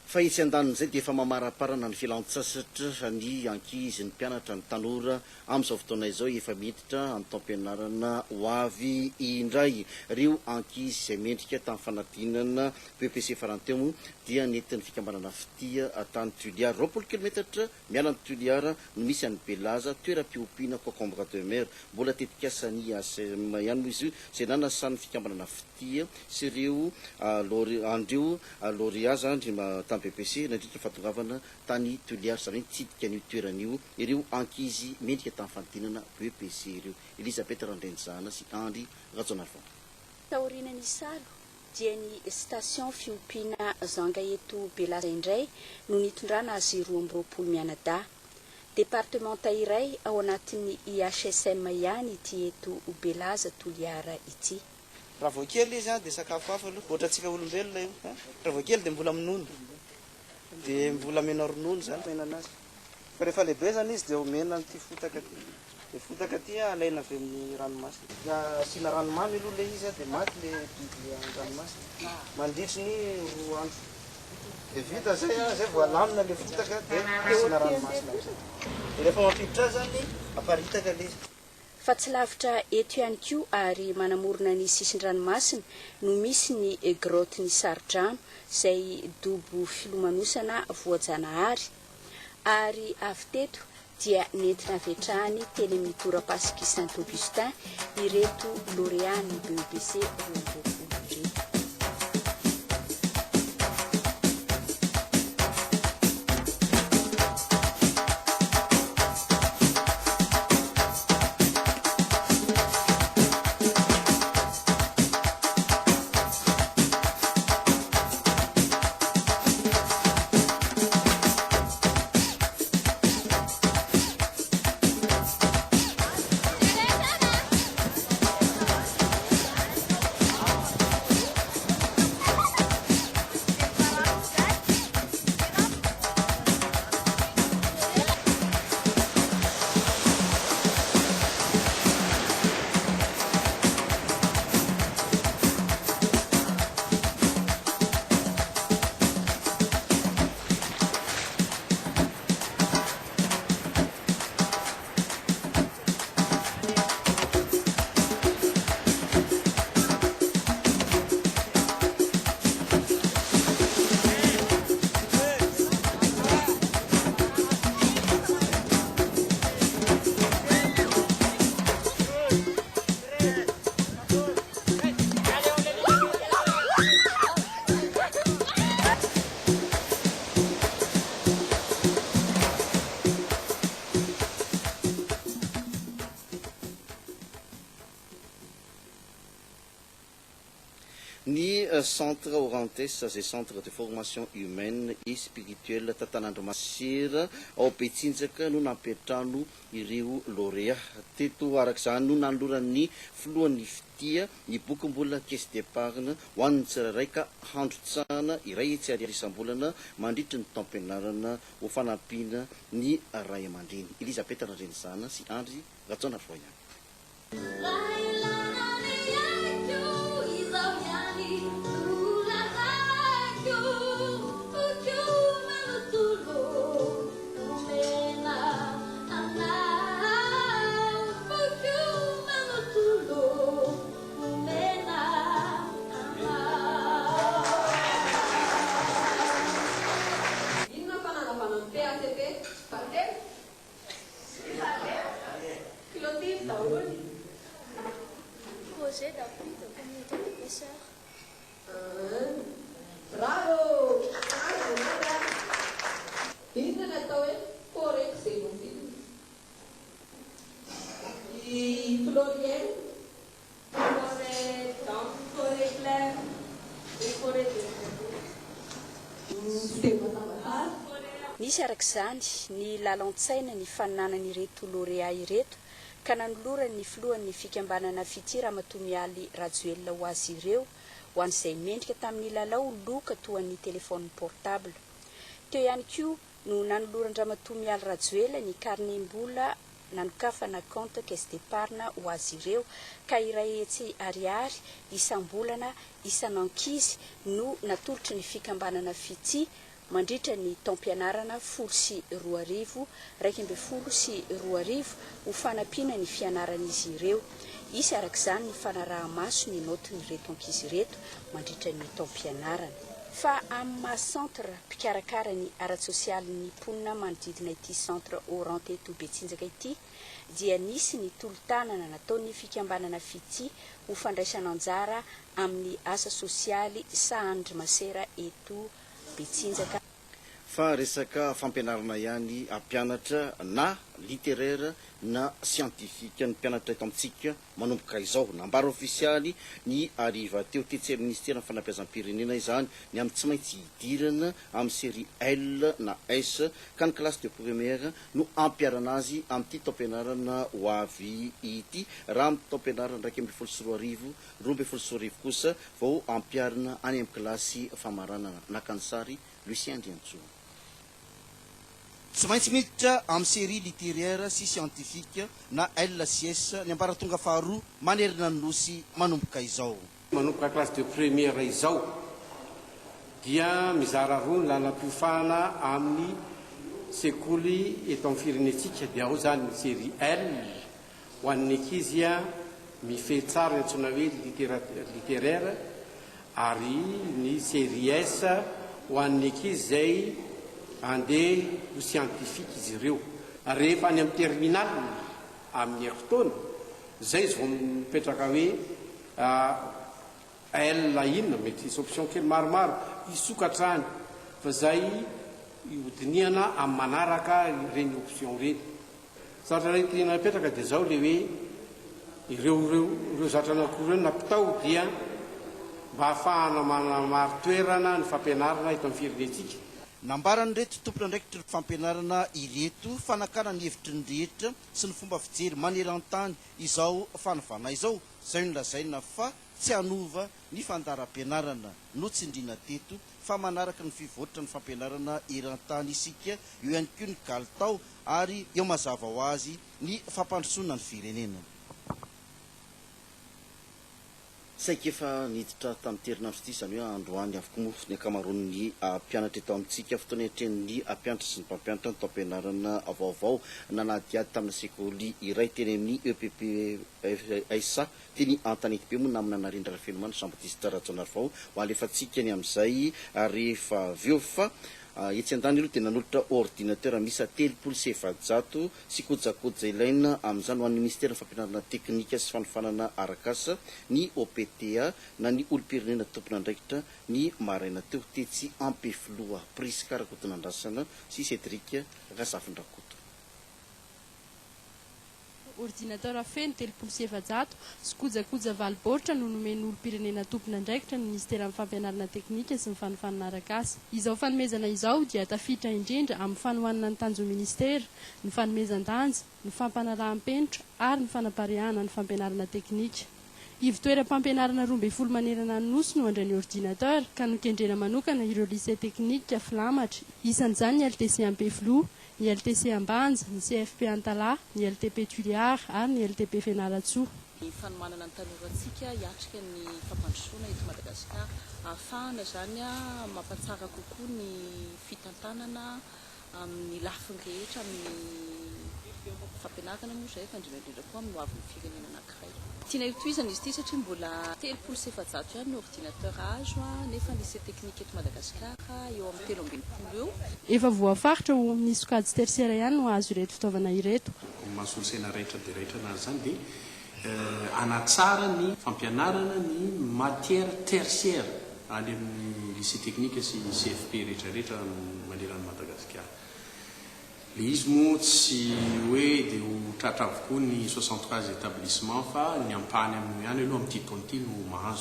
fa itsy andaniny zay dia efa mamaraparana ny filantsasatra ny ankizy ny mpianatra ny tanora amin'izao fotoana izao efa miditra amin'ny taom-pianarana ho avy indray. Ireo ankizy izay mendrika tamin'ny fanadinana BEPC farany teo moa dia nentin'ny fikambanana fitia tany Tuiliara 20 kilometatra miala ny Tuiliara no misy an'ny Belaza toeram-piompiana Concombre de Mer. Mbola tetikasany ASM ihany moa izy io izay nanasan'ny fikambanana fitia sy ireo andreo lauréat zany tany BEPC nandritra fatongavana tany Tuiliara zany tsidika an'io toeran'io ireo ankizy mendrika tamin'ny fanadinana BEPC ireo. Elisabeth Randrenzana sy Andry Ratsonafa. Taorinan'ny salo dia ny station fiompiana Zanga eto Belaza indray no nitondrana azy 20 mianadahy. Departementa iray ao anatin'ny IHSM ihany ity eto Belaza Tuiliara ity. Raha vao kely izy dia sakafo hafa aloha, ohatratsika olombelona io. Raha vao kely dia mbola minono, dia mbola mena ronono zany mena anazy. Fa rehefa lehibe zany izy dia omena an'ity fotaka ty. Dia fotaka ty alaina avy amin'ny ranomasina. Asina ranomamy aloha le izy dia maty le biby an-dranomasina. Mandritry ny 2 andro. Dia vita zay vao alamina le fotaka dia asina ranomasina. Dia rehefa mampiditra zany aparitaka le izy. Fa tsy lavitra eto ihany koa ary manamorona ny sisin-dranomasina no misy ny grotte ny Sardrano izay dobo filomanosana voajanahary ary avy teto dia nentina vetrahany telemonitora Pasky Saint-Augustin ireto lauréat ny BEPC reto. Ny centre Orantes zay centre de formation humaine et spirituelle Tatanandromasera ao Betsinjaka no nampetrano ireo lauréat teto arak'izany no nanoloran'ny filohan'ny fitia ny boky mbola caisse d'épargne ho an'ny tsirairay ka handrotsahana iray etsy ariary isam-bolana mandritra ny taom-pianarana ho fanampiana ny ray aman-dreny. Elisabeth Randrenzana sy Andry Ratsonafa ihany. Projet d'appui de communauté de pêcheurs. Bravo! Inona natao hoe forêt izay voavidina? I Florienne, forêt blanche, forêt claire, et forêt de Nisy arak'izany ny lalan-tsaina ny faninanan'ireto lauréat ireto ka nanolorany ny filohan'ny fikambanana fitia Ramatomialy Rajoelina ho azy ireo ho an'izay mendrika tamin'ny lalao loka toa ny telefôny portable. Teo ihany koa no nanolorany Ramatomialy Rajoelina ny carnet-mbola nanokafana compte caisse d'épargne ho azy ireo ka iray etsy ariary isam-bolana isan'ankizy no natolotry ny fikambanana fitia mandritra ny taom-pianarana 12 raiky amby 12 ho fanampiana ny fianaran'izy ireo. Isy arak'izany ny fanaraha-maso ny notiny reto ankizy reto mandritra ny taom-pianarana. Fa amin'ny maha-centre mpikarakara ny ara-tsosialy ny mponina manodidina ity centre Oranté to Betsinjaka ity dia nisy ny tolo-tanana nataon'ny fikambanana fity ho fandraisana anjara amin'ny asa sosialy Sahandry Masera eto Betsinjaka. Fa resaka fampianarana ihany ampianatra na littéraire na scientifique ny mpianatra eto amintsika manomboka izao nambara ofisialy ny ariva teo tetsy ministera ny fanabeazam-pirenena izany ny amin'ny tsy maintsy hidirana amin'ny série L na S ka ny classe de première no ampiarana azy amin'ity taom-pianarana ho avy ity raha amin'ny taom-pianarana 1 2 kosa vao ampiarana any amin'ny kilasy famaranana nakansary Lucien Diantso. Tsy maintsy miditra amin'ny série littéraire sy scientifique na LCS ny ambara tonga faharoa manerina ny nosy manomboka izao. Manomboka classe de première izao dia mizara roa ny lalam-piofahana amin'ny sekoly eto amin'ny firenetsika dia ao zany ny série L ho an'ny ankizy mifehy tsara ny antsoina hoe littéraire ary ny série S ho an'ny ankizy zay andeha ho scientifique izy ireo. Rehefa any amin'ny terminal amin'ny eritaona zay izy vao mipetraka hoe L inona mety isy option kely maromaro isokatrany fa zay ihodiniana amin'ny manaraka ireny option reny. Zatra reny tiana mipetraka dia zao le hoe ireo zatra anankiroa reny napitao dia mba ahafahana manamaro toerana ny fampianarana eto amin'ny firenetsika. Nambarany reto tompona ndraikitra fampianarana ireto fanakana ny hevitry ny rehetra sy ny fomba fijery maneran-tany izao fanavana izao zay no lazaina fa tsy hanova ny fandaram-pianarana no tsindriana teto fa manaraka ny fivoatra ny fampianarana eran-tany isika eo ihany koa ny kalitao ary eo mazava ho azy ny fampandrosoana ny firenena. Saika efa niditra tamin'ny terinandro ity izany hoe androany avokoa moa ny akamaroan'ny mpianatra eto amintsika fotoana hiatrehan'ny mpianatra sy ny mpampianatra ny taom-pianarana vaovao nanadiady tamina sekoly iray teny amin'ny EPP SA teny Antanety be moa namina narindra rafenimana Jean-Baptiste Rajaonarivao ho alefantsika ny amin'izay rehefa aveo fa etsy an-dany aloha dia nanolotra ordinateur misy 370 sy kojakoja ilaina amin'izany ho an'ny ministera ny fampianarana teknika sy fanofanana arakasa ny OPTA na ny olo-pirenena tompona andraikitra ny maraina teo tetsy ampefloa Priska Rakotonandrasana sy Cédric Razafindrakoto. Ordinateur feno 370 sy kojakoja valibaoritra no nomeny olo-pirenena tompona andraikitra ny ministera amin'ny fampianarana teknika sy ny fanofanana arakasa. Izao fanomezana izao dia tafiditra indrindra amin'ny fanohanana ny tanjo ministera, ny fanomezan-danja, ny fampanaraham-penitra ary ny fanapareahana ny fampianarana teknika. Ivitoeram-pampianarana 12 manerana ny nosy no andray ny ordinateur ka nokendrena manokana ireo lycée teknika Filamatra, isan'izany ny LTC Ampefloa, ny LTC Ambanja, ny CFP Antala, ny LTP Tuliard ary ny LTP Fianaratsoa. Ny fanomanana ny tanorantsika hiatrika ny fampandrosoana eto Madagasikara ahafahana zany mampatsara kokoa ny fitantanana amin'ny lafiny rehetra amin'ny fampianarana moa zay fa indrindra koa amin'ny hoavin'ny firenena anankiray. Tiana hitohizana izy ity satria mbola 370 ihany ny ordinateur azo nefa lycée teknika eto Madagasikara eo amin'ny 13 eo. Efa voafaritra ho amin'ny sokajy tersiera ihany no azo ireto fitaovana ireto. Mahasolosaina rehetra dia rehetra na zany dia anatsara ny fampianarana ny matière tertiaire any amin'ny lycée teknika sy CFP rehetrarehetra manerana Madagasikara. Le izy moa tsy hoe dia ho tratra avokoa ny 63 établissement fa ny ampany amin'ny ihany aloha amin'ny titre-ity no mahazo.